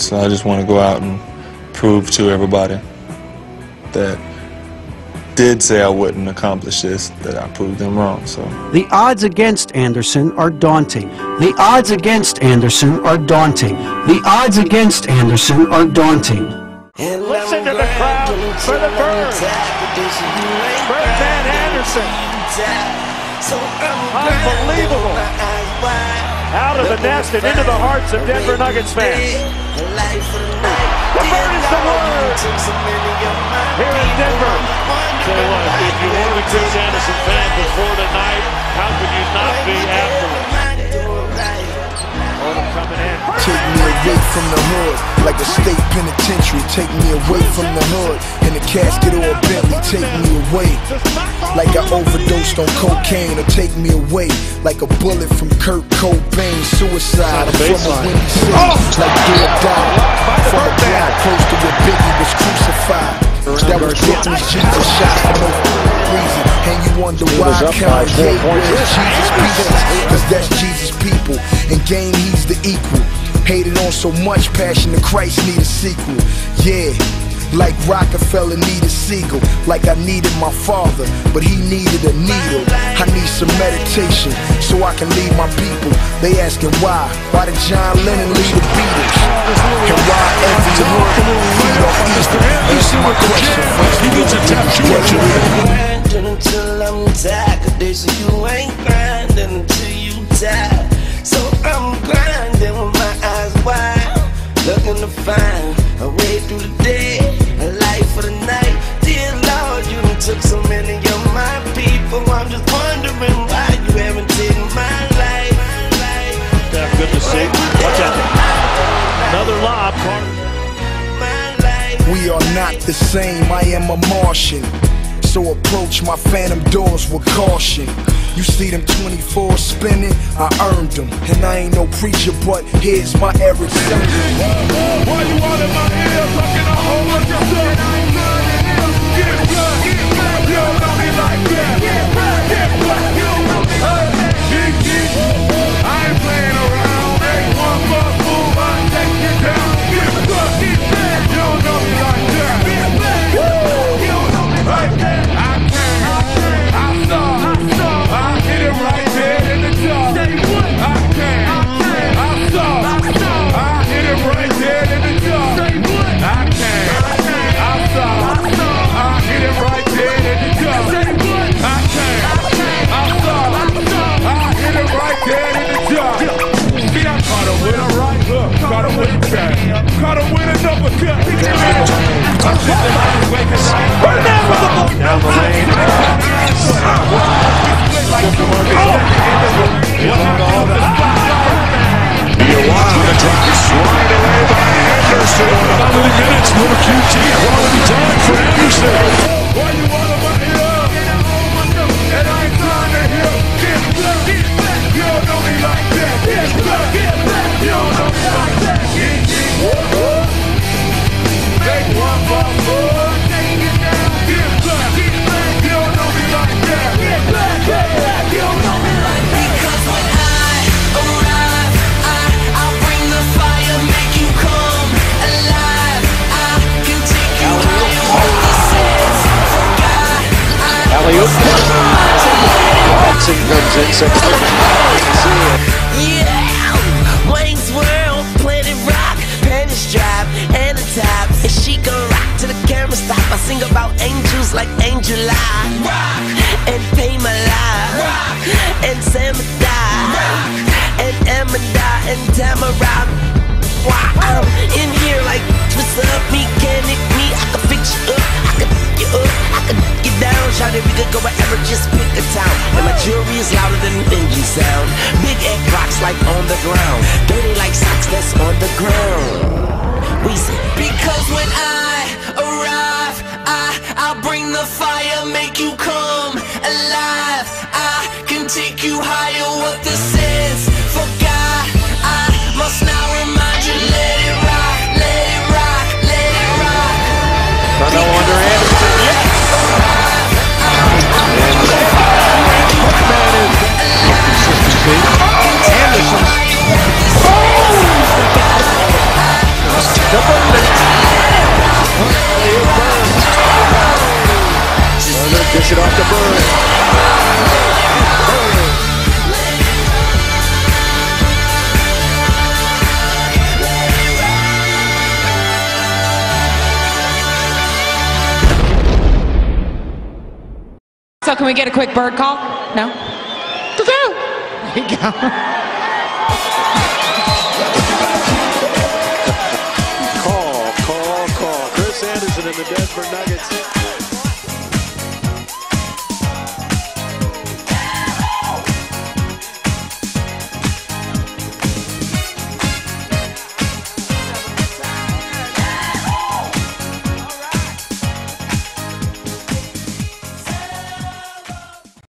So I just want to go out and prove to everybody that did say I wouldn't accomplish this, that I proved them wrong. So the odds against Anderson are daunting. The odds against Anderson are daunting. The odds against Anderson are daunting. Listen to the crowd for the bird. Birdman Anderson. Unbelievable. Out of the nest and into the hearts of Denver Nuggets fans. The bird is the word here in Denver. Tell you what, if you weren't a Chris Anderson fan before tonight, how could you not be afterwards? Coming in. Take me away from the hood, like a state penitentiary. Take me away from the hood, in a casket or a Bentley. Take me away, like I overdosed on cocaine. Or take me away, like a bullet from Kurt Cobain. Suicide from a windy city, like do or die. From a block close to where Biggie was crucified. That was Brooklyn's Jesus shot for no reason. And you wonder why Kanye wears Jesus pieces. Cause that's Jesus people. In game he's the equal. Hated on so much, Passion of Christ need a sequel. Yeah, like Rockefeller needed Siegel. Like I needed my father, but he needed a needle. I need some meditation so I can lead my people. They asking why did John Lennon lead the Beatles? And why every hood feed off Easter? Answer my question. He needs a tattoo or two. Grinding until I'm tired. They say you ain't grinding until you die. So I'm grinding with my eyes wide, looking to find a way through the day, a life for the night. Dear Lord, you done took so many of my people. I'm just wondering why you haven't taken my life. Good to see. Watch out. Another lob. We are not the same, I am a Martian. So approach my phantom doors with caution. You see them 24 spinning, I earned them. And I ain't no preacher, but here's my Eric Sermon. Why you all in my ear talking a whole bunch of stuff? Get blood, you don't know me like that. Get blood, you don't know me like that. I ain't playing around. Make one more move, I take you down. Get blood, you don't know me like that. You don't know me like that. I hit it right there in the jaw. I hit it right there in the jaw. I hit it right there in the jaw. Hit it right there in the jaw. See, I caught him with a right hook, caught him with a cut, caught him with another cut. Down the lane. Swatted away by Anderson. About 3 minutes, more QT. Quality time for Anderson. Why you want to buy it up? And I ain't trying to hear. Get back. You don't know me like that. Get back. You don't know me like that. Take one for four. Get back. You don't know me like that. Get back. You don't know me like that. Because when I arrive, I'll bring the fire, make you come alive. I can take you higher. What this is for God. Yeah, Wayne's World, Planet Rock, panties drop, and the top. And she gon' rock to the camera stop. I sing about angels like Angel Eye. Rock and pay my life. Rock and Samadai. Rock and Amanda and Tamara. Why I'm in here like what's up, mechanic me? I can fix you up, I can pick you up, I can get down. Shout it, we could go wherever, just pick a town. And my jewelry is louder than an engine sound. Big egg rocks like on the ground. Dirty like socks that's on the ground. We say, because when I arrive, I'll bring the fire, make you come alive. I can take you higher, what this is for God. I must now remind you, let it rock, let it rock, let it rock. No wonder Anderson. Anderson. can we get a quick bird call? No? There you go. Call. Chris Anderson and the Denver Nuggets.